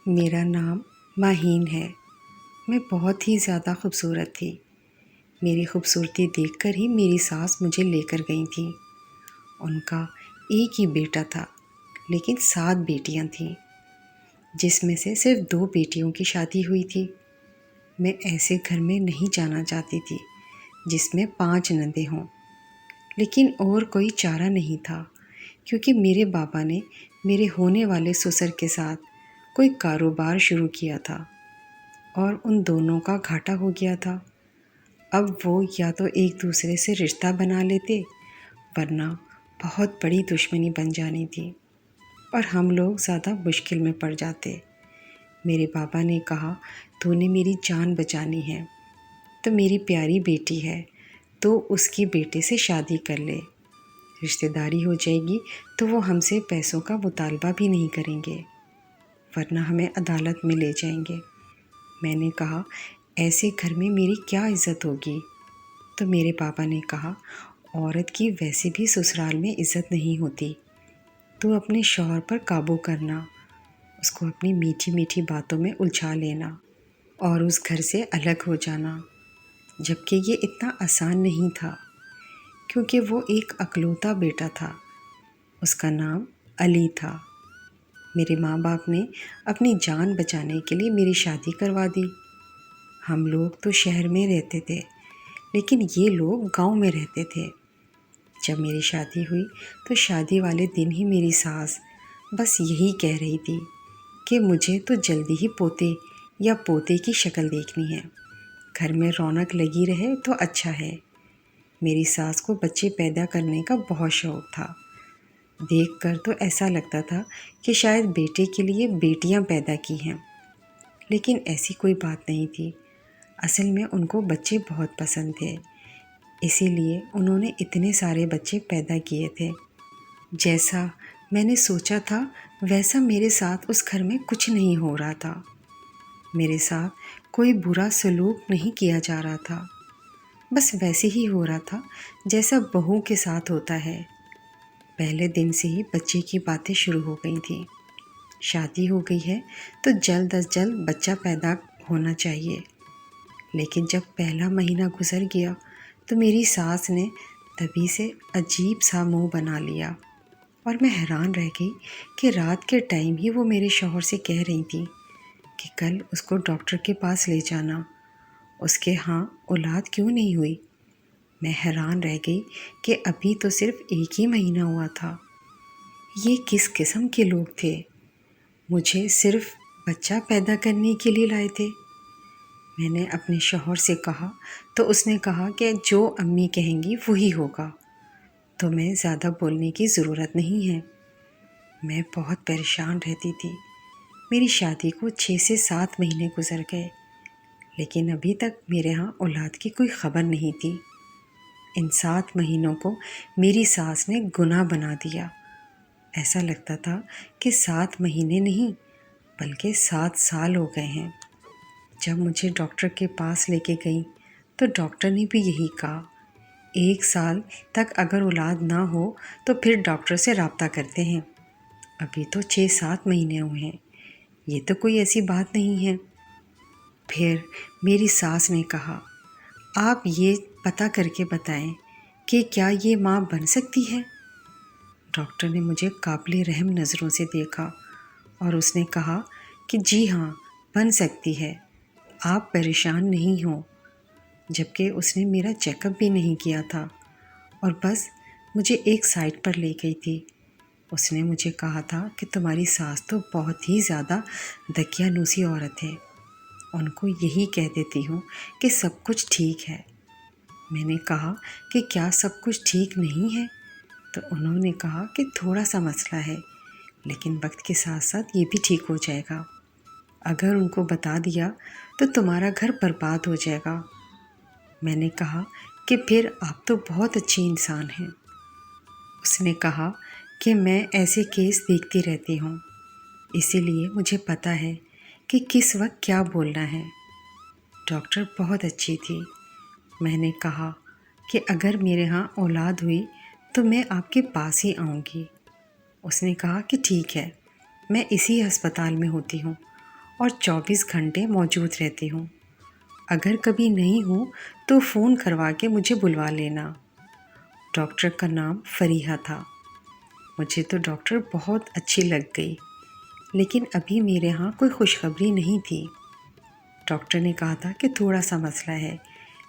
میرا نام ماہین ہے۔ میں بہت ہی زیادہ خوبصورت تھی۔ میری خوبصورتی دیکھ کر ہی میری ساس مجھے لے کر گئی تھیں۔ ان کا ایک ہی بیٹا تھا، لیکن 7 بیٹیاں تھیں، جس میں سے صرف 2 بیٹیوں کی شادی ہوئی تھی۔ میں ایسے گھر میں نہیں جانا چاہتی تھی جس میں 5 نندیں ہوں، لیکن اور کوئی چارہ نہیں تھا، کیونکہ میرے بابا نے میرے ہونے والے سسر کے ساتھ کوئی کاروبار شروع کیا تھا اور ان دونوں کا گھاٹا ہو گیا تھا۔ اب وہ یا تو ایک دوسرے سے رشتہ بنا لیتے، ورنہ بہت بڑی دشمنی بن جانی تھی اور ہم لوگ زیادہ مشکل میں پڑ جاتے۔ میرے بابا نے کہا، تو نے میری جان بچانی ہے تو میری پیاری بیٹی ہے تو اس کی بیٹے سے شادی کر لے، رشتہ داری ہو جائے گی تو وہ ہم سے پیسوں کا مطالبہ بھی نہیں کریں گے، ورنہ ہمیں عدالت میں لے جائیں گے۔ میں نے کہا، ایسے گھر میں میری کیا عزت ہوگی؟ تو میرے پاپا نے کہا، عورت کی ویسے بھی سسرال میں عزت نہیں ہوتی، تو اپنے شوہر پر قابو کرنا، اس کو اپنی میٹھی میٹھی باتوں میں الجھا لینا اور اس گھر سے الگ ہو جانا، جبکہ یہ اتنا آسان نہیں تھا، کیونکہ وہ ایک اکلوتا بیٹا تھا۔ اس کا نام علی تھا۔ میرے ماں باپ نے اپنی جان بچانے کے لیے میری شادی کروا دی۔ ہم لوگ تو شہر میں رہتے تھے، لیکن یہ لوگ گاؤں میں رہتے تھے۔ جب میری شادی ہوئی تو شادی والے دن ہی میری ساس بس یہی کہہ رہی تھی کہ مجھے تو جلدی ہی پوتے یا پوتے کی شکل دیکھنی ہے، گھر میں رونق لگی رہے تو اچھا ہے۔ میری ساس کو بچے پیدا کرنے کا بہت شوق تھا۔ دیکھ کر تو ایسا لگتا تھا کہ شاید بیٹے کے لیے بیٹیاں پیدا کی ہیں، لیکن ایسی کوئی بات نہیں تھی۔ اصل میں ان کو بچے بہت پسند تھے، اسی لیے انہوں نے اتنے سارے بچے پیدا کیے تھے۔ جیسا میں نے سوچا تھا ویسا میرے ساتھ اس گھر میں کچھ نہیں ہو رہا تھا۔ میرے ساتھ کوئی برا سلوک نہیں کیا جا رہا تھا، بس ویسے ہی ہو رہا تھا جیسا بہو کے ساتھ ہوتا ہے۔ پہلے دن سے ہی بچے کی باتیں شروع ہو گئی تھیں۔ شادی ہو گئی ہے تو جلد از جلد بچہ پیدا ہونا چاہیے، لیکن جب پہلا مہینہ گزر گیا تو میری ساس نے تبھی سے عجیب سا منہ بنا لیا اور میں حیران رہ گئی کہ رات کے ٹائم ہی وہ میرے شوہر سے کہہ رہی تھی کہ کل اس کو ڈاکٹر کے پاس لے جانا، اس کے ہاں اولاد کیوں نہیں ہوئی۔ میں حیران رہ گئی کہ ابھی تو صرف 1 ہی مہینہ ہوا تھا۔ یہ کس قسم کے لوگ تھے؟ مجھے صرف بچہ پیدا کرنے کے لیے لائے تھے۔ میں نے اپنے شوہر سے کہا تو اس نے کہا کہ جو امی کہیں گی وہی ہوگا، تو میں زیادہ بولنے کی ضرورت نہیں ہے۔ میں بہت پریشان رہتی تھی۔ میری شادی کو 6 سے 7 مہینے گزر گئے، لیکن ابھی تک میرے ہاں اولاد کی کوئی خبر نہیں تھی۔ ان 7 مہینوں کو میری ساس نے گناہ بنا دیا۔ ایسا لگتا تھا کہ 7 مہینے نہیں بلکہ 7 سال ہو گئے ہیں۔ جب مجھے ڈاکٹر کے پاس لے کے گئی تو ڈاکٹر نے بھی یہی کہا، 1 سال تک اگر اولاد نہ ہو تو پھر ڈاکٹر سے رابطہ کرتے ہیں۔ ابھی تو 6-7 مہینے ہوئے ہیں، یہ تو کوئی ایسی بات نہیں ہے۔ پھر میری ساس نے کہا، آپ یہ پتہ کر کے بتائیں کہ کیا یہ ماں بن سکتی ہے؟ ڈاکٹر نے مجھے قابل رحم نظروں سے دیکھا اور اس نے کہا کہ جی ہاں بن سکتی ہے، آپ پریشان نہیں ہوں، جبکہ اس نے میرا چیک اپ بھی نہیں کیا تھا اور بس مجھے ایک سائٹ پر لے گئی تھی۔ اس نے مجھے کہا تھا کہ تمہاری ساس تو بہت ہی زیادہ دقیانوسی عورت ہے، ان کو یہی کہہ دیتی ہوں کہ سب کچھ ٹھیک ہے۔ میں نے کہا کہ کیا سب کچھ ٹھیک نہیں ہے؟ تو انہوں نے کہا کہ تھوڑا سا مسئلہ ہے، لیکن وقت کے ساتھ ساتھ یہ بھی ٹھیک ہو جائے گا۔ اگر ان کو بتا دیا تو تمہارا گھر برباد ہو جائے گا۔ میں نے کہا کہ پھر آپ تو بہت اچھی انسان ہیں۔ اس نے کہا کہ میں ایسے کیس دیکھتی رہتی ہوں، اسی لیے مجھے پتہ ہے کہ کس وقت کیا بولنا ہے۔ ڈاکٹر بہت اچھی تھی۔ میں نے کہا کہ اگر میرے ہاں اولاد ہوئی تو میں آپ کے پاس ہی آؤں گی۔ اس نے کہا کہ ٹھیک ہے، میں اسی ہسپتال میں ہوتی ہوں، اور 24 گھنٹے موجود رہتی ہوں۔ اگر کبھی نہیں ہوں تو فون کروا کے مجھے بلوا لینا۔ ڈاکٹر کا نام فریحہ تھا۔ مجھے تو ڈاکٹر بہت اچھی لگ گئی، لیکن ابھی میرے ہاں کوئی خوشخبری نہیں تھی۔ ڈاکٹر نے کہا تھا کہ تھوڑا سا مسئلہ ہے،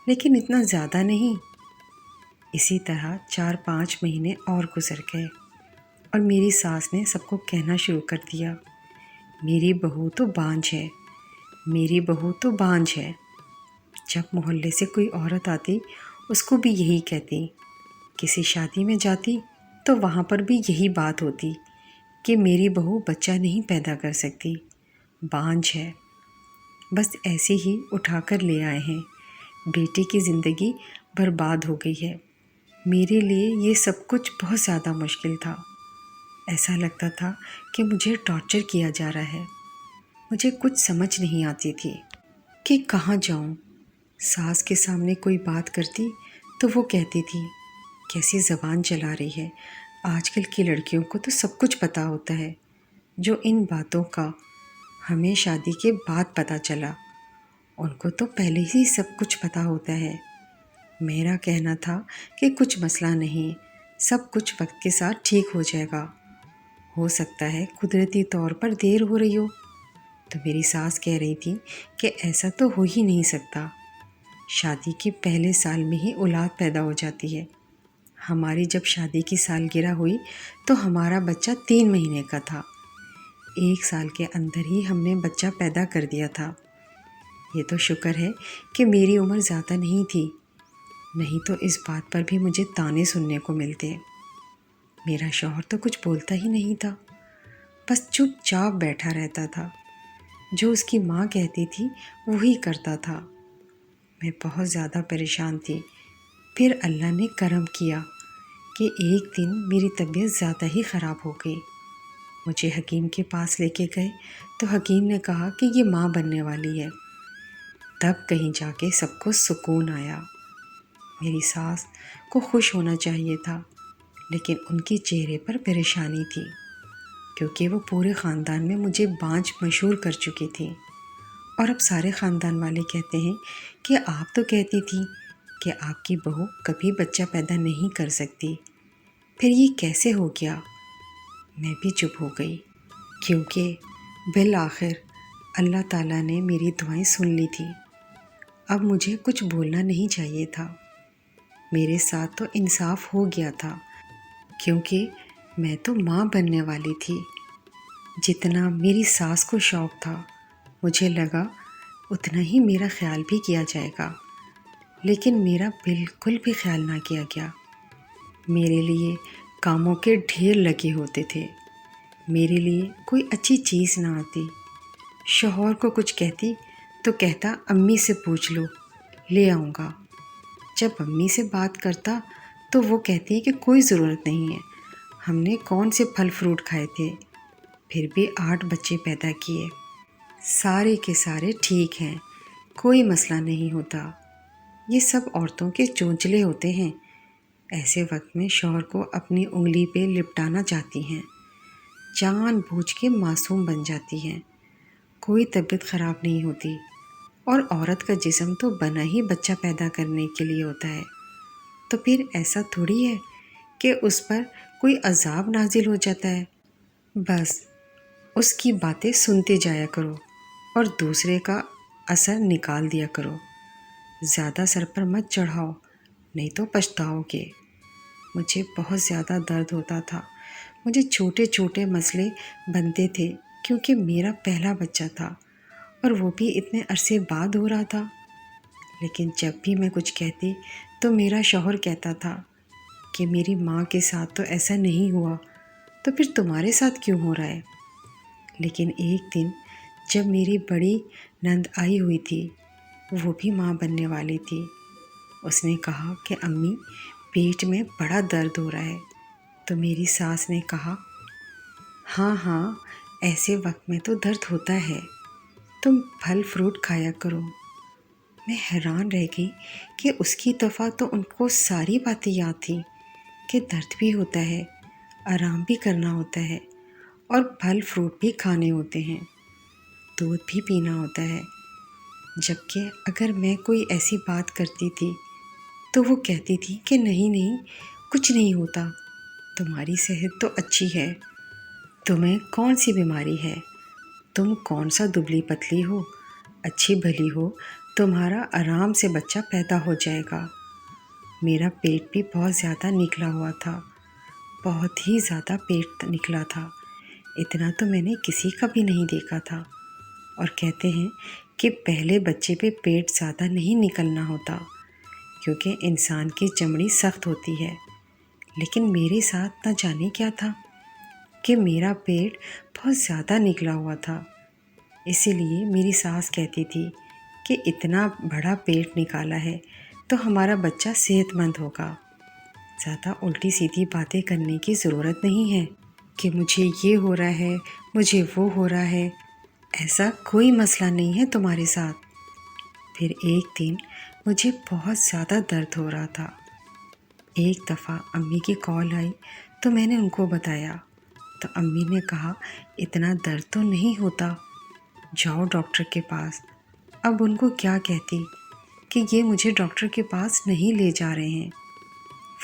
لیکن اتنا زیادہ نہیں۔ اسی طرح 4-5 مہینے اور گزر گئے اور میری ساس نے سب کو کہنا شروع کر دیا، میری بہو تو بانجھ ہے، میری بہو تو بانجھ ہے۔ جب محلے سے کوئی عورت آتی اس کو بھی یہی کہتی، کسی شادی میں جاتی تو وہاں پر بھی یہی بات ہوتی کہ میری بہو بچہ نہیں پیدا کر سکتی، بانجھ ہے۔ بس ایسے ہی اٹھا کر لے آئے ہیں۔ بیٹی کی زندگی برباد ہو گئی ہے۔ میرے لیے یہ سب کچھ بہت زیادہ مشکل تھا۔ ایسا لگتا تھا کہ مجھے ٹارچر کیا جا رہا ہے۔ مجھے کچھ سمجھ نہیں آتی تھی کہ کہاں جاؤں۔ ساس کے سامنے کوئی بات کرتی تو وہ کہتی تھی، کیسی زبان چلا رہی ہے، آج کل کی لڑکیوں کو تو سب کچھ پتہ ہوتا ہے، جو ان باتوں کا ہمیں شادی کے بعد پتہ چلا، ان کو تو پہلے ہی سب کچھ پتہ ہوتا ہے۔ میرا کہنا تھا کہ کچھ مسئلہ نہیں، سب کچھ وقت کے ساتھ ٹھیک ہو جائے گا، ہو سکتا ہے قدرتی طور پر دیر ہو رہی ہو۔ تو میری ساس کہہ رہی تھی کہ ایسا تو ہو ہی نہیں سکتا، شادی کے پہلے سال میں ہی اولاد پیدا ہو جاتی ہے۔ ہماری جب شادی کی سالگرہ ہوئی تو ہمارا بچہ 3 مہینے کا تھا، 1 سال کے اندر ہی ہم نے بچہ پیدا کر دیا تھا۔ یہ تو شکر ہے کہ میری عمر زیادہ نہیں تھی، نہیں تو اس بات پر بھی مجھے طعنے سننے کو ملتے۔ میرا شوہر تو کچھ بولتا ہی نہیں تھا، بس چپ چاپ بیٹھا رہتا تھا، جو اس کی ماں کہتی تھی وہی کرتا تھا۔ میں بہت زیادہ پریشان تھی۔ پھر اللہ نے کرم کیا کہ ایک دن میری طبیعت زیادہ ہی خراب ہو گئی۔ مجھے حکیم کے پاس لے کے گئے تو حکیم نے کہا کہ یہ ماں بننے والی ہے۔ تب کہیں جا کے سب کو سکون آیا۔ میری ساس کو خوش ہونا چاہیے تھا، لیکن ان کے چہرے پر پریشانی تھی، کیونکہ وہ پورے خاندان میں مجھے بانجھ مشہور کر چکی تھی، اور اب سارے خاندان والے کہتے ہیں کہ آپ تو کہتی تھی کہ آپ کی بہو کبھی بچہ پیدا نہیں کر سکتی، پھر یہ کیسے ہو گیا؟ میں بھی چپ ہو گئی، کیونکہ بالآخر اللہ تعالیٰ نے میری دعائیں سن لی تھی۔ اب مجھے کچھ بولنا نہیں چاہیے تھا۔ میرے ساتھ تو انصاف ہو گیا تھا، کیونکہ میں تو ماں بننے والی تھی۔ جتنا میری ساس کو شوق تھا، مجھے لگا اتنا ہی میرا خیال بھی کیا جائے گا، لیکن میرا بالکل بھی خیال نہ کیا گیا۔ میرے لیے کاموں کے ڈھیر لگے ہوتے تھے، میرے لیے کوئی اچھی چیز نہ آتی۔ شوہر کو کچھ کہتی تو کہتا امی سے پوچھ لو، لے آؤں گا۔ جب امی سے بات کرتا تو وہ کہتی کہ کوئی ضرورت نہیں ہے، ہم نے کون سے پھل فروٹ کھائے تھے، پھر بھی 8 بچے پیدا کیے، سارے کے سارے ٹھیک ہیں، کوئی مسئلہ نہیں ہوتا۔ یہ سب عورتوں کے چونچلے ہوتے ہیں، ایسے وقت میں شوہر کو اپنی انگلی پہ لپٹانا چاہتی ہیں، جان بوجھ کے معصوم بن جاتی ہیں۔ کوئی طبیعت خراب نہیں ہوتی، اور عورت کا جسم تو بنا ہی بچہ پیدا کرنے کے لیے ہوتا ہے، تو پھر ایسا تھوڑی ہے کہ اس پر کوئی عذاب نازل ہو جاتا ہے۔ بس اس کی باتیں سنتے جایا کرو اور دوسرے کا اثر نکال دیا کرو، زیادہ سر پر مت چڑھاؤ، نہیں تو پچھتاؤ گے۔ مجھے بہت زیادہ درد ہوتا تھا، مجھے چھوٹے چھوٹے مسئلے بنتے تھے، کیونکہ میرا پہلا بچہ تھا اور وہ بھی اتنے عرصے بعد ہو رہا تھا۔ لیکن جب بھی میں کچھ کہتی تو میرا شوہر کہتا تھا کہ میری ماں کے ساتھ تو ایسا نہیں ہوا، تو پھر تمہارے ساتھ کیوں ہو رہا ہے؟ لیکن ایک دن جب میری بڑی نند آئی ہوئی تھی، وہ بھی ماں بننے والی تھی، اس نے کہا کہ امی پیٹ میں بڑا درد ہو رہا ہے، تو میری ساس نے کہا ہاں ہاں ایسے وقت میں تو درد ہوتا ہے، تم پھل فروٹ کھایا کرو۔ میں حیران رہ گئی کہ اس کی دفعہ تو ان کو ساری باتیں یاد تھیں کہ درد بھی ہوتا ہے، آرام بھی کرنا ہوتا ہے، اور پھل فروٹ بھی کھانے ہوتے ہیں۔ دودھ بھی پینا ہوتا ہے، جبکہ اگر میں کوئی ایسی بات کرتی تھی تو وہ کہتی تھی کہ نہیں نہیں، کچھ نہیں ہوتا، تمہاری صحت تو اچھی ہے، تمہیں کون سی بیماری ہے، تم کون سا دبلی پتلی ہو، اچھی بھلی ہو، تمہارا آرام سے بچہ پیدا ہو جائے گا۔ میرا پیٹ بھی بہت زیادہ نکلا ہوا تھا، بہت ہی زیادہ پیٹ نکلا تھا، اتنا تو میں نے کسی کا بھی نہیں دیکھا تھا۔ اور کہتے ہیں کہ پہلے بچے پہ پیٹ زیادہ نہیں نکلنا ہوتا کیونکہ انسان کی چمڑی سخت ہوتی ہے، لیکن میرے ساتھ نہ جانے کیا تھا کہ میرا پیٹ بہت زیادہ نکلا ہوا تھا، اسی لیے میری ساس کہتی تھی کہ اتنا بڑا پیٹ نکالا ہے تو ہمارا بچہ صحت مند ہوگا۔ زیادہ الٹی سیدھی باتیں کرنے کی ضرورت نہیں ہے کہ مجھے یہ ہو رہا ہے، مجھے وہ ہو رہا ہے، ایسا کوئی مسئلہ نہیں ہے تمہارے ساتھ۔ پھر ایک دن مجھے بہت زیادہ درد ہو رہا تھا۔ ایک دفعہ امی کی کال آئی تو میں نے ان کو بتایا، تو امی نے کہا اتنا درد تو نہیں ہوتا، جاؤ ڈاکٹر کے پاس۔ اب ان کو کیا کہتی کہ یہ مجھے ڈاکٹر کے پاس نہیں لے جا رہے ہیں،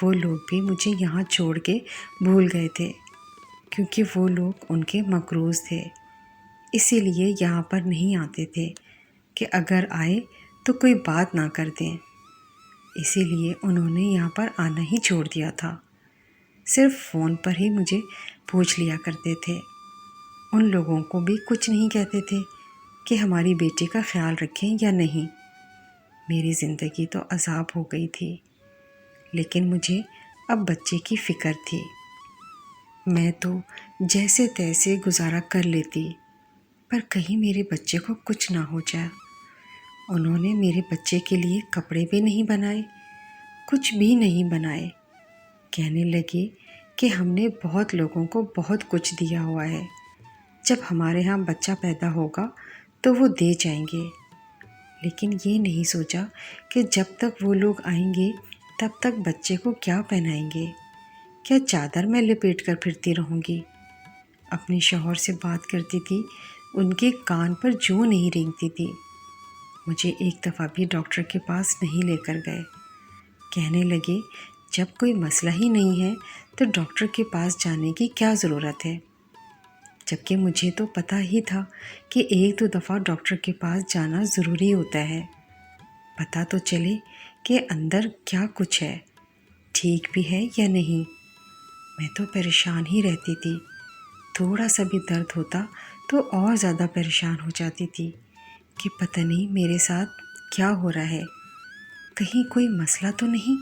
وہ لوگ بھی مجھے یہاں چھوڑ کے بھول گئے تھے کیونکہ وہ لوگ ان کے مقروض تھے، اسی لیے یہاں پر نہیں آتے تھے کہ اگر آئے تو کوئی بات نہ کر دیں، اسی لیے انہوں نے یہاں پر آنا ہی چھوڑ دیا تھا، صرف فون پر ہی مجھے پوچھ لیا کرتے تھے۔ ان لوگوں کو بھی کچھ نہیں کہتے تھے کہ ہماری بیٹی کا خیال رکھیں یا نہیں۔ میری زندگی تو عذاب ہو گئی تھی، لیکن مجھے اب بچے کی فکر تھی۔ میں تو جیسے تیسے گزارا کر لیتی، پر کہیں میرے بچے کو کچھ نہ ہو جائے۔ انہوں نے میرے بچے کے لیے کپڑے بھی نہیں بنائے، کچھ بھی نہیں بنائے، کہنے لگے کہ ہم نے بہت لوگوں کو بہت کچھ دیا ہوا ہے، جب ہمارے ہاں بچہ پیدا ہوگا تو وہ دے جائیں گے، لیکن یہ نہیں سوچا کہ جب تک وہ لوگ آئیں گے تب تک بچے کو کیا پہنائیں گے، کیا چادر میں لپیٹ کر پھرتی رہوں گی۔ اپنے شوہر سے بات کرتی تھی، ان کے کان پر جوں نہیں رینگتی تھی۔ مجھے ایک دفعہ بھی ڈاکٹر کے پاس نہیں لے کر گئے، کہنے لگے جب کوئی مسئلہ ہی نہیں ہے تو ڈاکٹر کے پاس جانے کی کیا ضرورت ہے، جبکہ مجھے تو پتہ ہی تھا کہ ایک دو دفعہ ڈاکٹر کے پاس جانا ضروری ہوتا ہے، پتہ تو چلے کہ اندر کیا کچھ ہے، ٹھیک بھی ہے یا نہیں۔ میں تو پریشان ہی رہتی تھی، تھوڑا سا بھی درد ہوتا تو اور زیادہ پریشان ہو جاتی تھی کہ پتہ نہیں میرے ساتھ کیا ہو رہا ہے، کہیں کوئی مسئلہ تو نہیں۔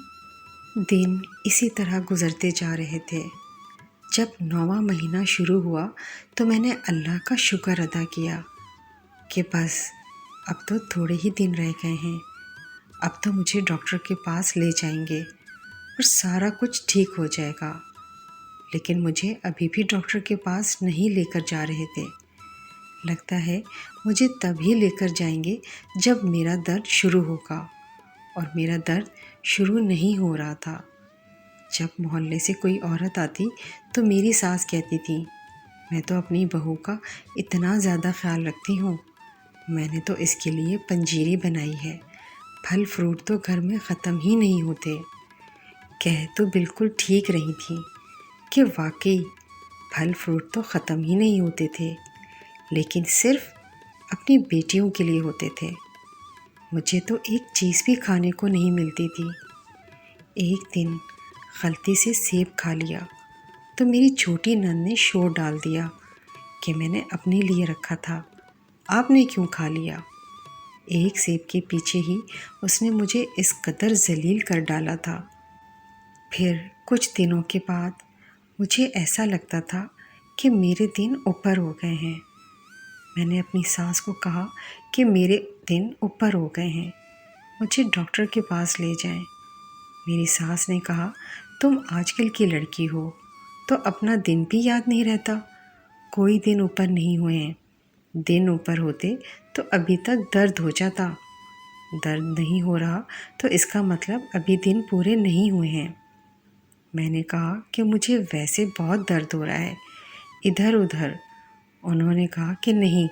دن اسی طرح گزرتے جا رہے تھے۔ جب 9واں مہینہ شروع ہوا تو میں نے اللہ کا شکر ادا کیا کہ بس اب تو تھوڑے ہی دن رہ گئے ہیں، اب تو مجھے ڈاکٹر کے پاس لے جائیں گے اور سارا کچھ ٹھیک ہو جائے گا، لیکن مجھے ابھی بھی ڈاکٹر کے پاس نہیں لے کر جا رہے تھے۔ لگتا ہے مجھے تبھی لے کر جائیں گے جب میرا درد شروع ہوگا، اور میرا درد شروع نہیں ہو رہا تھا۔ جب محلے سے کوئی عورت آتی تو میری ساس کہتی تھی میں تو اپنی بہو کا اتنا زیادہ خیال رکھتی ہوں، میں نے تو اس کے لیے پنجیری بنائی ہے، پھل فروٹ تو گھر میں ختم ہی نہیں ہوتے۔ کہہ تو بالکل ٹھیک رہی تھی کہ واقعی پھل فروٹ تو ختم ہی نہیں ہوتے تھے، لیکن صرف اپنی بیٹیوں کے لیے ہوتے تھے۔ مجھے تو ایک چیز بھی کھانے کو نہیں ملتی تھی۔ ایک دن غلطی سے سیب کھا لیا تو میری چھوٹی نند نے شور ڈال دیا کہ میں نے اپنے لیے رکھا تھا، آپ نے کیوں کھا لیا۔ ایک سیب کے پیچھے ہی اس نے مجھے اس قدر ذلیل کر ڈالا تھا۔ پھر کچھ دنوں کے بعد مجھے ایسا لگتا تھا کہ میرے دن اوپر ہو گئے ہیں۔ میں نے اپنی ساس کو کہا کہ میرے دن اوپر ہو گئے ہیں، مجھے ڈاکٹر کے پاس لے جائیں۔ میری ساس نے کہا تم آج کل کی لڑکی ہو تو اپنا دن بھی یاد نہیں رہتا، کوئی دن اوپر نہیں ہوئے ہیں، دن اوپر ہوتے تو ابھی تک درد ہو جاتا، درد نہیں ہو رہا تو اس کا مطلب ابھی دن پورے نہیں ہوئے ہیں۔ میں نے کہا کہ مجھے ویسے بہت درد ہو رہا ہے ادھر ادھر۔ انہوں نے کہا کہ نہیں،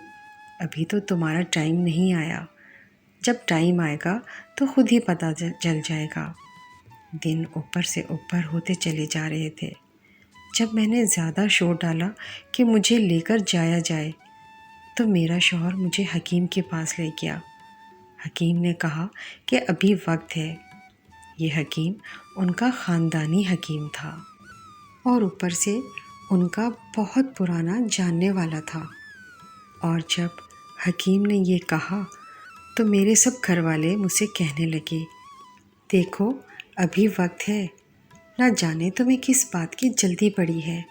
ابھی تو تمہارا ٹائم نہیں آیا، جب ٹائم آئے گا تو خود ہی پتہ چل جائے گا۔ دن اوپر سے اوپر ہوتے چلے جا رہے تھے۔ جب میں نے زیادہ شور ڈالا کہ مجھے لے کر جایا جائے تو میرا شوہر مجھے حکیم کے پاس لے گیا۔ حکیم نے کہا کہ ابھی وقت ہے۔ یہ حکیم ان کا خاندانی حکیم تھا اور اوپر سے ان کا بہت پرانا جاننے والا تھا۔ اور جب حکیم نے یہ کہا تو میرے سب گھر والے مجھ سے کہنے لگے، دیکھو ابھی وقت ہے، نہ جانے تمہیں کس بات کی جلدی پڑی ہے۔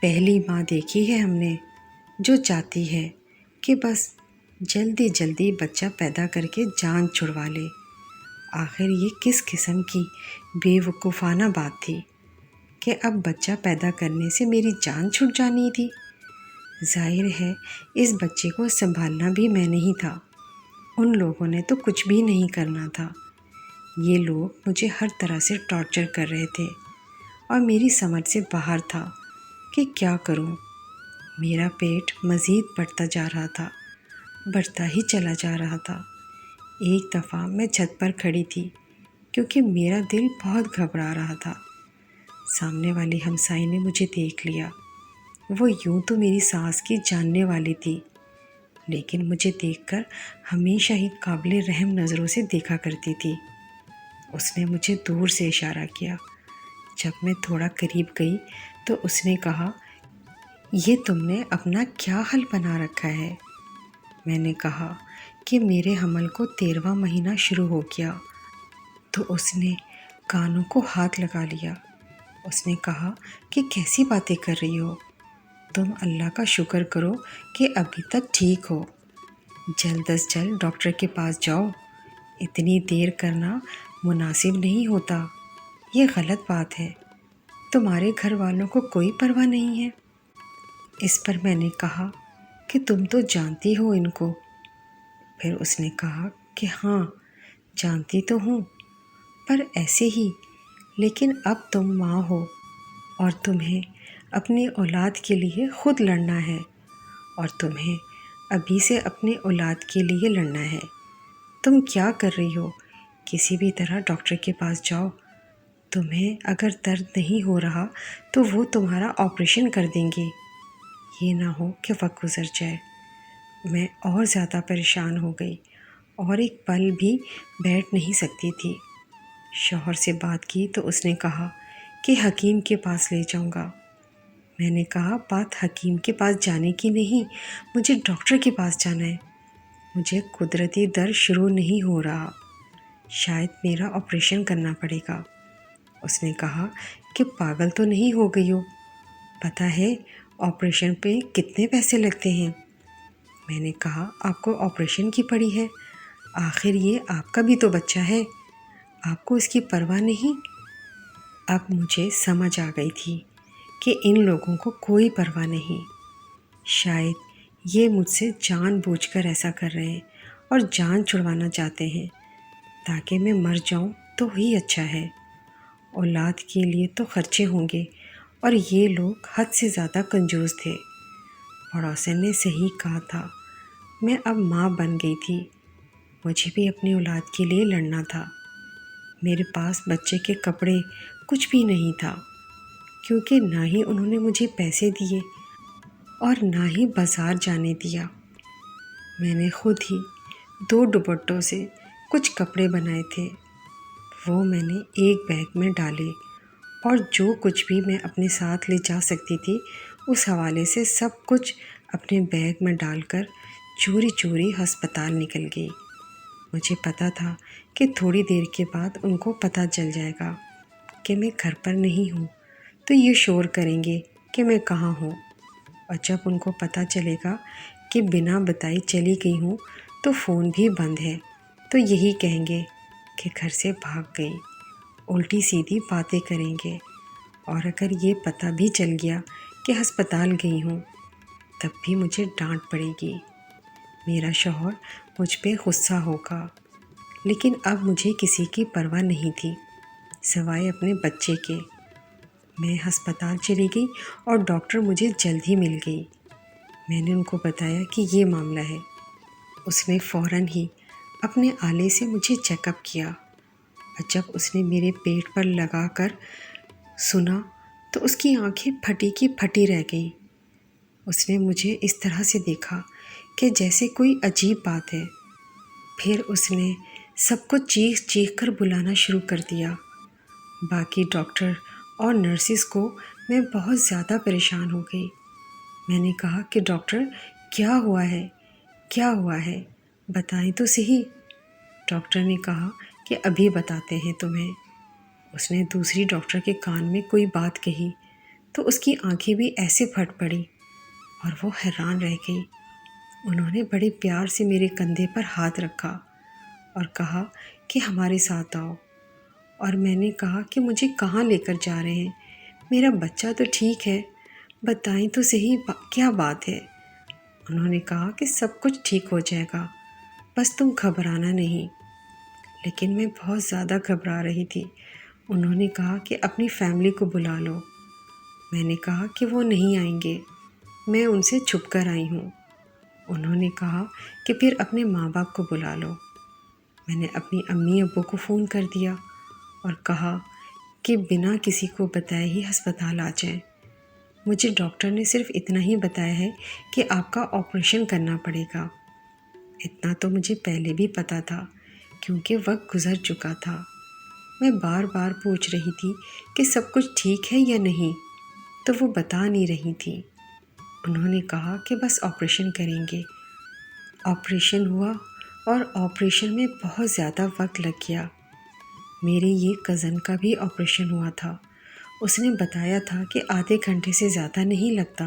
پہلی ماں دیکھی ہے ہم نے جو چاہتی ہے کہ بس جلدی جلدی بچہ پیدا کر کے جان چھڑوا لے۔ آخر یہ کس قسم کی بے وقوفانہ بات تھی کہ اب بچہ پیدا کرنے سے میری جان چھٹ جانی تھی۔ ظاہر ہے اس بچے کو سنبھالنا بھی میں نہیں تھا، ان لوگوں نے تو کچھ بھی نہیں کرنا تھا۔ یہ لوگ مجھے ہر طرح سے ٹارچر کر رہے تھے اور میری سمجھ سے باہر تھا کہ کیا کروں۔ میرا پیٹ مزید بڑھتا جا رہا تھا، بڑھتا ہی چلا جا رہا تھا۔ ایک دفعہ میں چھت پر کھڑی تھی کیونکہ میرا دل بہت گھبرا رہا تھا۔ سامنے والی ہمسائے نے مجھے دیکھ لیا۔ وہ یوں تو میری ساس کی جاننے والی تھی، لیکن مجھے دیکھ کر ہمیشہ ہی قابل رحم نظروں سے دیکھا کرتی تھی۔ اس نے مجھے دور سے اشارہ کیا۔ جب میں تھوڑا قریب گئی تو اس نے کہا، یہ تم نے اپنا کیا حل بنا رکھا ہے؟ میں نے کہا کہ میرے حمل کو 13واں مہینہ شروع ہو گیا۔ تو اس نے کانوں کو ہاتھ لگا لیا۔ اس نے کہا کہ کیسی باتیں کر رہی ہو؟ تم اللہ کا شکر کرو کہ ابھی تک ٹھیک ہو۔ جلد از جلد ڈاکٹر کے پاس جاؤ، اتنی دیر کرنا مناسب نہیں ہوتا، یہ غلط بات ہے۔ تمہارے گھر والوں کو کوئی پرواہ نہیں ہے؟ اس پر میں نے کہا کہ تم تو جانتی ہو ان کو۔ پھر اس نے کہا کہ ہاں جانتی تو ہوں، پر ایسے ہی، لیکن اب تم ماں ہو اور تمہیں اپنی اولاد کے لیے خود لڑنا ہے، اور تمہیں ابھی سے اپنے اولاد کے لیے لڑنا ہے۔ تم کیا کر رہی ہو؟ کسی بھی طرح ڈاکٹر کے پاس جاؤ۔ تمہیں اگر درد نہیں ہو رہا تو وہ تمہارا آپریشن کر دیں گے۔ یہ نہ ہو کہ وقت گزر جائے۔ میں اور زیادہ پریشان ہو گئی اور ایک پل بھی بیٹھ نہیں سکتی تھی۔ شوہر سے بات کی تو اس نے کہا کہ حکیم کے پاس لے جاؤں گا۔ میں نے کہا بات حکیم کے پاس جانے کی نہیں، مجھے ڈاکٹر کے پاس جانا ہے۔ مجھے قدرتی درد شروع نہیں ہو رہا، شاید میرا آپریشن کرنا پڑے گا۔ اس نے کہا کہ پاگل تو نہیں ہو گئی ہو؟ پتہ ہے آپریشن پہ کتنے پیسے لگتے ہیں؟ میں نے کہا آپ کو آپریشن کی پڑی ہے؟ آخر یہ آپ کا بھی تو بچہ ہے، آپ کو اس کی پرواہ نہیں؟ اب مجھے سمجھ آ گئی تھی کہ ان لوگوں کو کوئی پرواہ نہیں۔ شاید یہ مجھ سے جان بوجھ کر ایسا کر رہے ہیں اور جان چھڑوانا چاہتے ہیں تاکہ میں مر جاؤں تو ہی اچھا ہے۔ اولاد کے لیے تو خرچے ہوں گے، اور یہ لوگ حد سے زیادہ کنجوس تھے۔ پڑوسن نے صحیح کہا تھا، میں اب ماں بن گئی تھی، مجھے بھی اپنی اولاد کے لیے لڑنا تھا۔ میرے پاس بچے کے کپڑے کچھ بھی نہیں تھا، کیونکہ نہ ہی انہوں نے مجھے پیسے دیے اور نہ ہی بازار جانے دیا۔ میں نے خود ہی 2 دوپٹوں سے کچھ کپڑے بنائے تھے، وہ میں نے ایک بیگ میں ڈالے اور جو کچھ بھی میں اپنے ساتھ لے جا سکتی تھی اس حوالے سے سب کچھ اپنے بیگ میں ڈال کر چوری چوری ہسپتال نکل گئی۔ مجھے پتہ تھا کہ تھوڑی دیر کے بعد ان کو پتہ چل جائے گا کہ میں گھر پر نہیں ہوں، تو یہ شور کریں گے کہ میں کہاں ہوں، اور جب ان کو پتہ چلے گا کہ بنا بتائی چلی گئی ہوں تو فون بھی بند ہے، تو یہی کہیں گے کہ گھر سے بھاگ گئی، الٹی سیدھی باتیں کریں گے۔ اور اگر یہ پتہ بھی چل گیا کہ ہسپتال گئی ہوں تب بھی مجھے ڈانٹ پڑے گی، میرا شوہر مجھ پہ غصہ ہوگا۔ لیکن اب مجھے کسی کی پرواہ نہیں تھی سوائے اپنے بچے کے۔ میں ہسپتال چلی گئی اور ڈاکٹر مجھے جلد ہی مل گئی۔ میں نے ان کو بتایا کہ یہ معاملہ ہے۔ اس نے فوراً ہی اپنے آلے سے مجھے چیک اپ کیا، اور جب اس نے میرے پیٹ پر لگا کر سنا تو اس کی آنکھیں پھٹی کی پھٹی رہ گئیں۔ اس نے مجھے اس طرح سے دیکھا کہ جیسے کوئی عجیب بات ہے۔ پھر اس نے سب کو چیخ چیخ کر بلانا شروع کر دیا۔ باقی ڈاکٹر اور نرسز کو میں بہت زیادہ پریشان ہو گئی۔ میں نے کہا کہ ڈاکٹر کیا ہوا ہے، کیا ہوا ہے، بتائیں تو صحیح۔ ڈاکٹر نے کہا کہ ابھی بتاتے ہیں تمہیں۔ اس نے دوسری ڈاکٹر کے کان میں کوئی بات کہی تو اس کی آنکھیں بھی ایسے پھٹ پڑی اور وہ حیران رہ گئی۔ انہوں نے بڑے پیار سے میرے کندھے پر ہاتھ رکھا اور کہا کہ ہمارے ساتھ آؤ، اور میں نے کہا کہ مجھے کہاں لے کر جا رہے ہیں؟ میرا بچہ تو ٹھیک ہے، بتائیں تو صحیح کیا بات ہے؟ انہوں نے کہا کہ سب کچھ ٹھیک ہو جائے گا، بس تم گھبرانا نہیں۔ لیکن میں بہت زیادہ گھبرا رہی تھی۔ انہوں نے کہا کہ اپنی فیملی کو بلا لو۔ میں نے کہا کہ وہ نہیں آئیں گے، میں ان سے چھپ کر آئی ہوں۔ انہوں نے کہا کہ پھر اپنے ماں باپ کو بلا لو۔ میں نے اپنی امی ابو کو فون کر دیا اور کہا کہ بنا کسی کو بتائے ہی ہسپتال آ جائیں۔ مجھے ڈاکٹر نے صرف اتنا ہی بتایا ہے کہ آپ کا آپریشن کرنا پڑے گا۔ اتنا تو مجھے پہلے بھی پتہ تھا کیونکہ وقت گزر چکا تھا۔ میں بار بار پوچھ رہی تھی کہ سب کچھ ٹھیک ہے یا نہیں، تو وہ بتا نہیں رہی تھی۔ انہوں نے کہا کہ بس آپریشن کریں گے۔ آپریشن ہوا اور آپریشن میں بہت زیادہ وقت لگ گیا۔ میری یہ کزن کا بھی آپریشن ہوا تھا۔ اس نے بتایا تھا کہ آدھے گھنٹے سے زیادہ نہیں لگتا،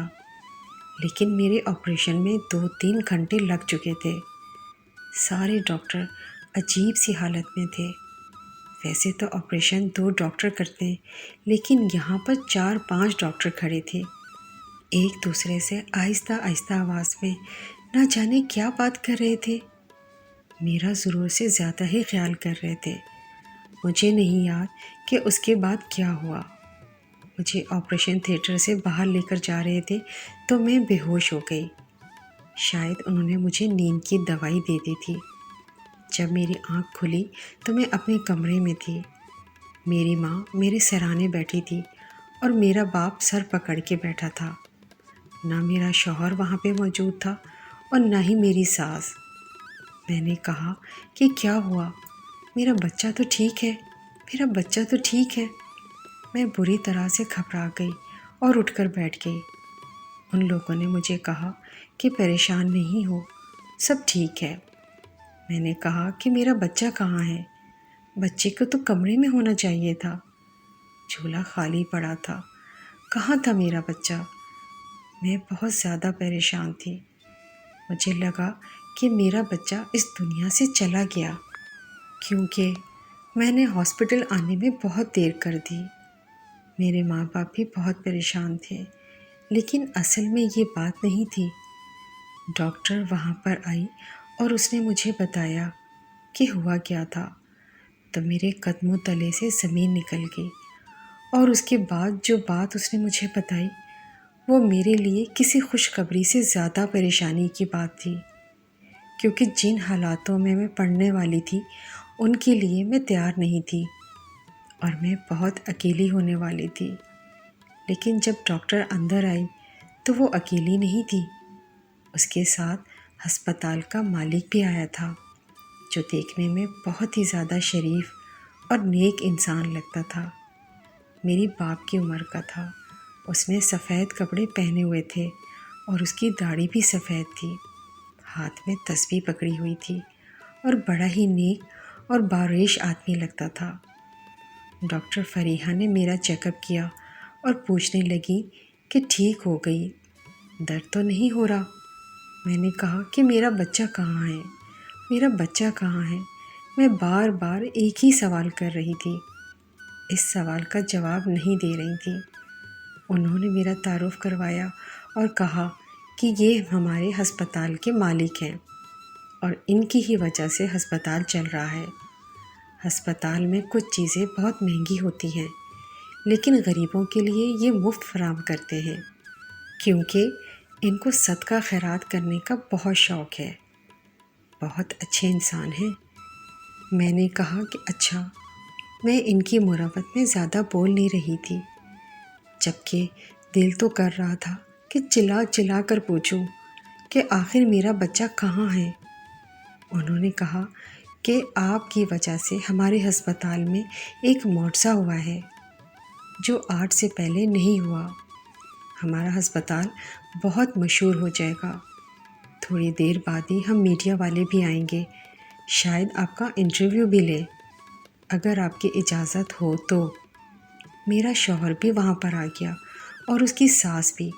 لیکن میرے آپریشن میں 2-3 گھنٹے لگ چکے تھے۔ سارے ڈاکٹر عجیب سی حالت میں تھے۔ ویسے تو آپریشن 2 ڈاکٹر کرتے ہیں، لیکن یہاں پر 4-5 ڈاکٹر کھڑے تھے، ایک دوسرے سے آہستہ آہستہ آواز میں نہ جانے کیا بات کر رہے تھے۔ میرا ضرور سے زیادہ ہی خیال کر رہے تھے۔ مجھے نہیں یاد کہ اس کے بعد کیا ہوا۔ مجھے آپریشن تھیٹر سے باہر لے کر جا رہے تھے تو میں بے ہوش ہو گئی۔ شاید انہوں نے مجھے نیند کی دوائی دے دی تھی۔ جب میری آنکھ کھلی تو میں اپنے کمرے میں تھی۔ میری ماں میرے سرانے بیٹھی تھی اور میرا باپ سر پکڑ کے بیٹھا تھا۔ نہ میرا شوہر وہاں پہ موجود تھا اور نہ ہی میری ساس۔ میں نے کہا کہ کیا ہوا؟ میرا بچہ تو ٹھیک ہے، میرا بچہ تو ٹھیک ہے۔ میں بری طرح سے گھبرا گئی اور اٹھ کر بیٹھ گئی۔ ان لوگوں نے مجھے کہا کہ پریشان نہیں ہو، سب ٹھیک ہے۔ میں نے کہا کہ میرا بچہ کہاں ہے؟ بچے کو تو کمرے میں ہونا چاہیے تھا۔ جھولا خالی پڑا تھا، کہاں تھا میرا بچہ؟ میں بہت زیادہ پریشان تھی۔ مجھے لگا کہ میرا بچہ اس دنیا سے چلا گیا، کیونکہ میں نے ہاسپٹل آنے میں بہت دیر کر دی۔ میرے ماں باپ بھی بہت پریشان تھے، لیکن اصل میں یہ بات نہیں تھی۔ ڈاکٹر وہاں پر آئی اور اس نے مجھے بتایا کہ ہوا کیا تھا، تو میرے قدموں تلے سے زمین نکل گئی، اور اس کے بعد جو بات اس نے مجھے بتائی وہ میرے لیے کسی خوشخبری سے زیادہ پریشانی کی بات تھی، کیونکہ جن حالاتوں میں پڑھنے والی تھی ان کے لیے میں تیار نہیں تھی اور میں بہت اکیلی ہونے والی تھی۔ لیکن جب ڈاکٹر اندر آئی تو وہ اکیلی نہیں تھی، اس کے ساتھ ہسپتال کا مالک بھی آیا تھا، جو دیکھنے میں بہت ہی زیادہ شریف اور نیک انسان لگتا تھا۔ میری باپ کی عمر کا تھا۔ اس نے سفید کپڑے پہنے ہوئے تھے اور اس کی داڑھی بھی سفید تھی، ہاتھ میں تسبیح پکڑی ہوئی تھی اور بڑا ہی نیک اور باریش آدمی لگتا تھا۔ ڈاکٹر فریحہ نے میرا چیک اپ کیا اور پوچھنے لگی کہ ٹھیک ہو گئی، درد تو نہیں ہو رہا؟ میں نے کہا کہ میرا بچہ کہاں ہے؟ میرا بچہ کہاں ہے؟ میں بار بار ایک ہی سوال کر رہی تھی، اس سوال کا جواب نہیں دے رہی تھی۔ انہوں نے میرا تعارف کروایا اور کہا کہ یہ ہمارے ہسپتال کے مالک ہیں اور ان کی ہی وجہ سے ہسپتال چل رہا ہے۔ ہسپتال میں کچھ چیزیں بہت مہنگی ہوتی ہیں، لیکن غریبوں کے لیے یہ مفت فراہم کرتے ہیں، کیونکہ ان کو صدقہ خیرات کرنے کا بہت شوق ہے، بہت اچھے انسان ہیں۔ میں نے کہا کہ اچھا۔ میں ان کی مروت میں زیادہ بول نہیں رہی تھی، جبکہ دل تو کر رہا تھا کہ چلا چلا کر پوچھوں کہ آخر میرا بچہ کہاں ہے۔ انہوں نے کہا کہ آپ کی وجہ سے ہمارے ہسپتال میں ایک معجزہ ہوا ہے جو آج سے پہلے نہیں ہوا۔ ہمارا ہسپتال بہت مشہور ہو جائے گا۔ تھوڑی دیر بعد ہی ہم میڈیا والے بھی آئیں گے، شاید آپ کا انٹرویو بھی لے، اگر آپ کی اجازت ہو تو۔ میرا شوہر بھی وہاں پر آ گیا اور اس کی ساس بھی۔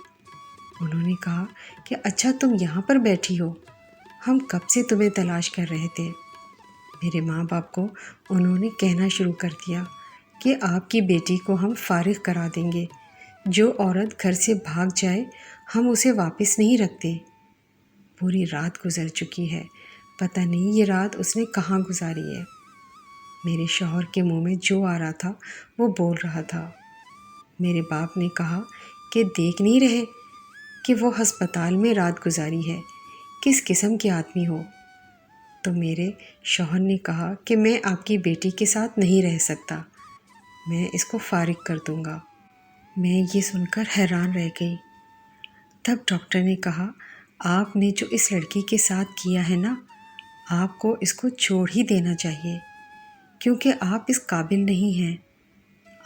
انہوں نے کہا کہ اچھا تم یہاں پر بیٹھی ہو، ہم کب سے تمہیں تلاش کر رہے تھے۔ میرے ماں باپ کو انہوں نے کہنا شروع کر دیا کہ آپ کی بیٹی کو ہم فارغ کرا دیں گے۔ جو عورت گھر سے بھاگ جائے ہم اسے واپس نہیں رکھتے۔ پوری رات گزر چکی ہے، پتہ نہیں یہ رات اس نے کہاں گزاری ہے۔ میرے شوہر کے منہ میں جو آ رہا تھا وہ بول رہا تھا۔ میرے باپ نے کہا کہ دیکھ نہیں رہے کہ وہ ہسپتال میں رات گزاری ہے، کس قسم کے آدمی ہو۔ تو میرے شوہر نے کہا کہ میں آپ کی بیٹی کے ساتھ نہیں رہ سکتا، میں اس کو فارغ کر دوں گا۔ میں یہ سن کر حیران رہ گئی۔ تب ڈاکٹر نے کہا آپ نے جو اس لڑکی کے ساتھ کیا ہے نا، آپ کو اس کو چھوڑ ہی دینا چاہیے، کیونکہ آپ اس قابل نہیں ہیں۔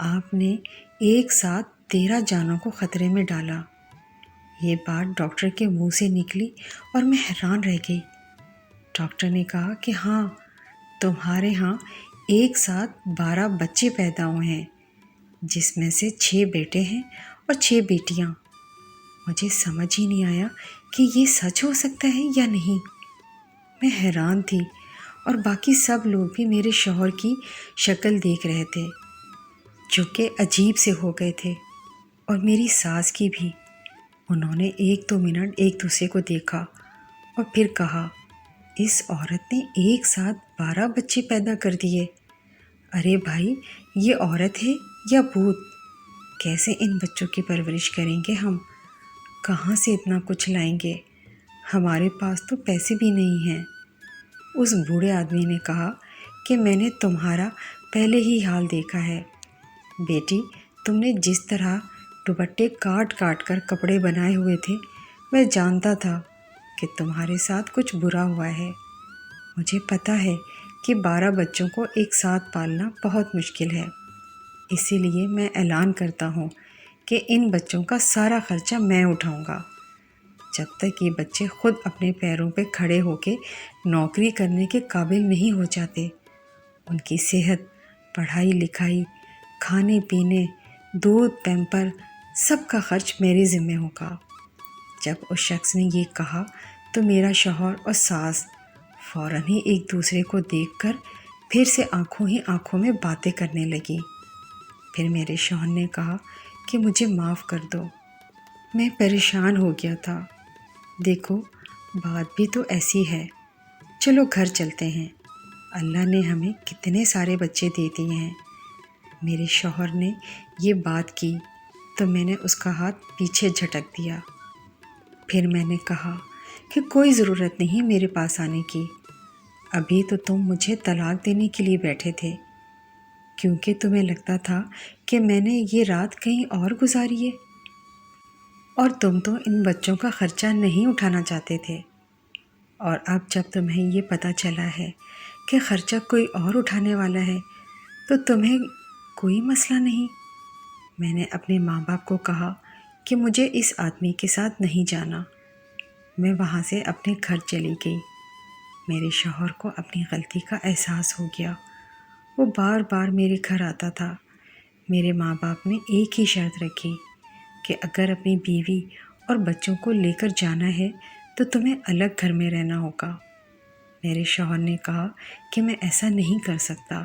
آپ نے ایک ساتھ 13 جانوں کو خطرے میں ڈالا۔ یہ بات ڈاکٹر کے منہ سے نکلی اور میں حیران رہ گئی۔ ڈاکٹر نے کہا کہ ہاں، تمہارے ہاں ایک ساتھ 12 بچے پیدا ہوئے ہیں، جس میں سے 6 بیٹے ہیں اور 6 بیٹیاں۔ مجھے سمجھ ہی نہیں آیا کہ یہ سچ ہو سکتا ہے یا نہیں۔ میں حیران تھی اور باقی سب لوگ بھی میرے شوہر کی شکل دیکھ رہے تھے جو کہ عجیب سے ہو گئے تھے، اور میری ساس کی بھی۔ انہوں نے 1-2 منٹ ایک دوسرے کو دیکھا اور پھر کہا اس عورت نے ایک ساتھ 12 بچے پیدا کر دیے۔ ارے بھائی، یہ عورت ہے یا بھوت؟ کیسے ان بچوں کی پرورش کریں گے ہم؟ کہاں سے اتنا کچھ لائیں گے؟ ہمارے پاس تو پیسے بھی نہیں ہیں۔ اس بوڑھے آدمی نے کہا کہ میں نے تمہارا پہلے ہی حال دیکھا ہے بیٹی، تم نے جس طرح دوپٹے کاٹ کاٹ کر کپڑے بنائے ہوئے تھے، میں جانتا تھا کہ تمہارے ساتھ کچھ برا ہوا ہے۔ مجھے پتہ ہے کہ 12 بچوں کو ایک ساتھ پالنا بہت مشکل ہے، اسی لیے میں اعلان کرتا ہوں کہ ان بچوں کا سارا خرچہ میں اٹھاؤں گا۔ جب تک یہ بچے خود اپنے پیروں پہ کھڑے ہو کے نوکری کرنے کے قابل نہیں ہو جاتے، ان کی صحت، پڑھائی لکھائی، کھانے پینے، دودھ، پیمپر، سب کا خرچ میرے ذمہ ہوگا۔ جب اس شخص نے یہ کہا تو میرا شوہر اور ساس فوراً ہی ایک دوسرے کو دیکھ کر پھر سے آنکھوں ہی آنکھوں میں باتیں کرنے لگی۔ پھر میرے شوہر نے کہا کہ مجھے معاف کر دو۔ میں پریشان ہو گیا تھا۔ دیکھو، بات بھی تو ایسی ہے، چلو گھر چلتے ہیں، اللہ نے ہمیں کتنے سارے بچے دے دیے ہیں۔ میرے شوہر نے یہ بات کی تو میں نے اس کا ہاتھ پیچھے جھٹک دیا۔ پھر میں نے کہا کہ کوئی ضرورت نہیں میرے پاس آنے کی، ابھی تو تم مجھے طلاق دینے کے لیے بیٹھے تھے، کیونکہ تمہیں لگتا تھا کہ میں نے یہ رات کہیں اور گزاری ہے، اور تم تو ان بچوں کا خرچہ نہیں اٹھانا چاہتے تھے، اور اب جب تمہیں یہ پتہ چلا ہے کہ خرچہ کوئی اور اٹھانے والا ہے تو تمہیں کوئی مسئلہ نہیں۔ میں نے اپنے ماں باپ کو کہا کہ مجھے اس آدمی کے ساتھ نہیں جانا۔ میں وہاں سے اپنے گھر چلی گئی۔ میرے شوہر کو اپنی غلطی کا احساس ہو گیا۔ وہ بار بار میرے گھر آتا تھا۔ میرے ماں باپ نے ایک ہی شرط رکھی کہ اگر اپنی بیوی اور بچوں کو لے کر جانا ہے تو تمہیں الگ گھر میں رہنا ہوگا۔ میرے شوہر نے کہا کہ میں ایسا نہیں کر سکتا،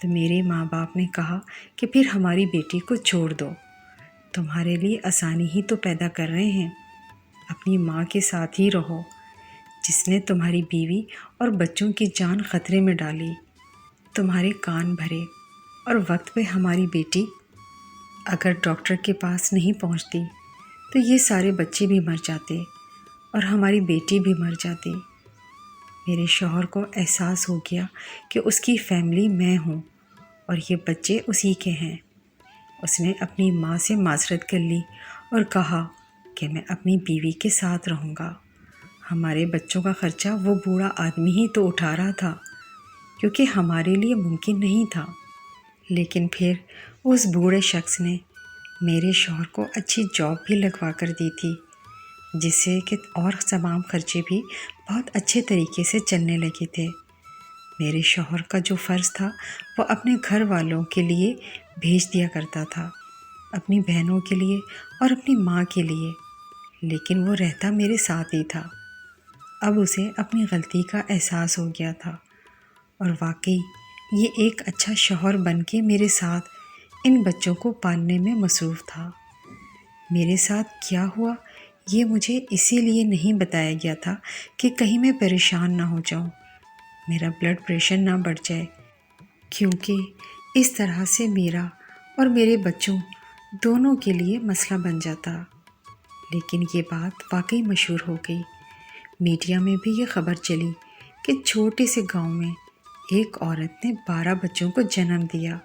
تو میرے ماں باپ نے کہا کہ پھر ہماری بیٹی کو چھوڑ دو، تمہارے لیے آسانی ہی تو پیدا کر رہے ہیں، اپنی ماں کے ساتھ ہی رہو جس نے تمہاری بیوی اور بچوں کی جان خطرے میں ڈالی، تمہارے کان بھرے، اور وقت پہ ہماری بیٹی اگر ڈاکٹر کے پاس نہیں پہنچتی تو یہ سارے بچے بھی مر جاتے اور ہماری بیٹی بھی مر جاتی۔ میرے شوہر کو احساس ہو گیا کہ اس کی فیملی میں ہوں اور یہ بچے اسی کے ہیں۔ اس نے اپنی ماں سے معذرت کر لی اور کہا کہ میں اپنی بیوی کے ساتھ رہوں گا۔ ہمارے بچوں کا خرچہ وہ بوڑھا آدمی ہی تو اٹھا رہا تھا، کیونکہ ہمارے لیے ممکن نہیں تھا۔ لیکن پھر اس بوڑھے شخص نے میرے شوہر کو اچھی جاب بھی لگوا کر دی تھی، جس سے کہ اور تمام خرچے بھی بہت اچھے طریقے سے چلنے لگے تھے۔ میرے شوہر کا جو فرض تھا وہ اپنے گھر والوں کے لیے بھیج دیا کرتا تھا، اپنی بہنوں کے لیے اور اپنی ماں کے لیے، لیکن وہ رہتا میرے ساتھ ہی تھا۔ اب اسے اپنی غلطی کا احساس ہو گیا تھا اور واقعی یہ ایک اچھا شوہر بن کے میرے ساتھ ان بچوں کو پالنے میں مصروف تھا۔ میرے ساتھ کیا ہوا یہ مجھے اسی لیے نہیں بتایا گیا تھا کہ کہیں میں پریشان نہ ہو جاؤں، میرا بلڈ پریشر نہ بڑھ جائے، کیونکہ اس طرح سے میرا اور میرے بچوں دونوں کے لیے مسئلہ بن جاتا۔ لیکن یہ بات واقعی مشہور ہو گئی، میڈیا میں بھی یہ خبر چلی کہ چھوٹے سے گاؤں میں ایک عورت نے 12 بچوں کو جنم دیا،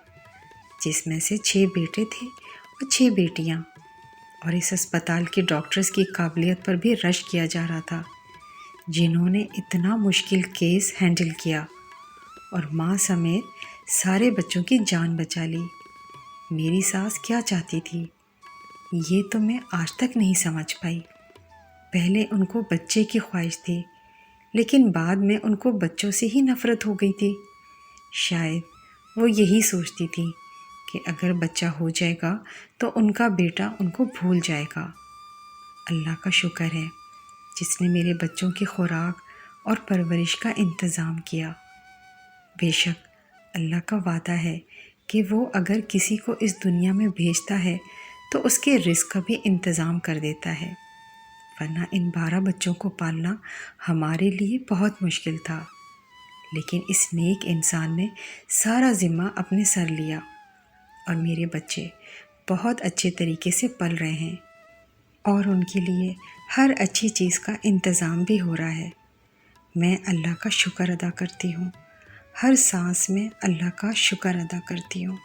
جس میں سے 6 بیٹے تھے اور 6 بیٹیاں، اور اس اسپتال کے ڈاکٹرز کی قابلیت پر بھی رشک کیا جا رہا تھا، جنہوں نے اتنا مشکل کیس ہینڈل کیا اور ماں سمیت سارے بچوں کی جان بچا لی۔ میری ساس کیا چاہتی تھی یہ تو میں آج تک نہیں سمجھ پائی۔ پہلے ان کو بچے کی خواہش تھی، لیکن بعد میں ان کو بچوں سے ہی نفرت ہو گئی تھی۔ شاید وہ یہی سوچتی تھی کہ اگر بچہ ہو جائے گا تو ان کا بیٹا ان کو بھول جائے گا۔ اللہ کا شکر ہے جس نے میرے بچوں کی خوراک اور پرورش کا انتظام کیا۔ بے شک اللہ کا وعدہ ہے کہ وہ اگر کسی کو اس دنیا میں بھیجتا ہے تو اس کے رزق کا بھی انتظام کر دیتا ہے، ورنہ ان 12 بچوں کو پالنا ہمارے لیے بہت مشکل تھا۔ لیکن اس نیک انسان نے سارا ذمہ اپنے سر لیا اور میرے بچے بہت اچھے طریقے سے پل رہے ہیں اور ان کے لیے ہر اچھی چیز کا انتظام بھی ہو رہا ہے۔ میں اللہ کا شکر ادا کرتی ہوں، ہر سانس میں اللہ کا شکر ادا کرتی ہوں۔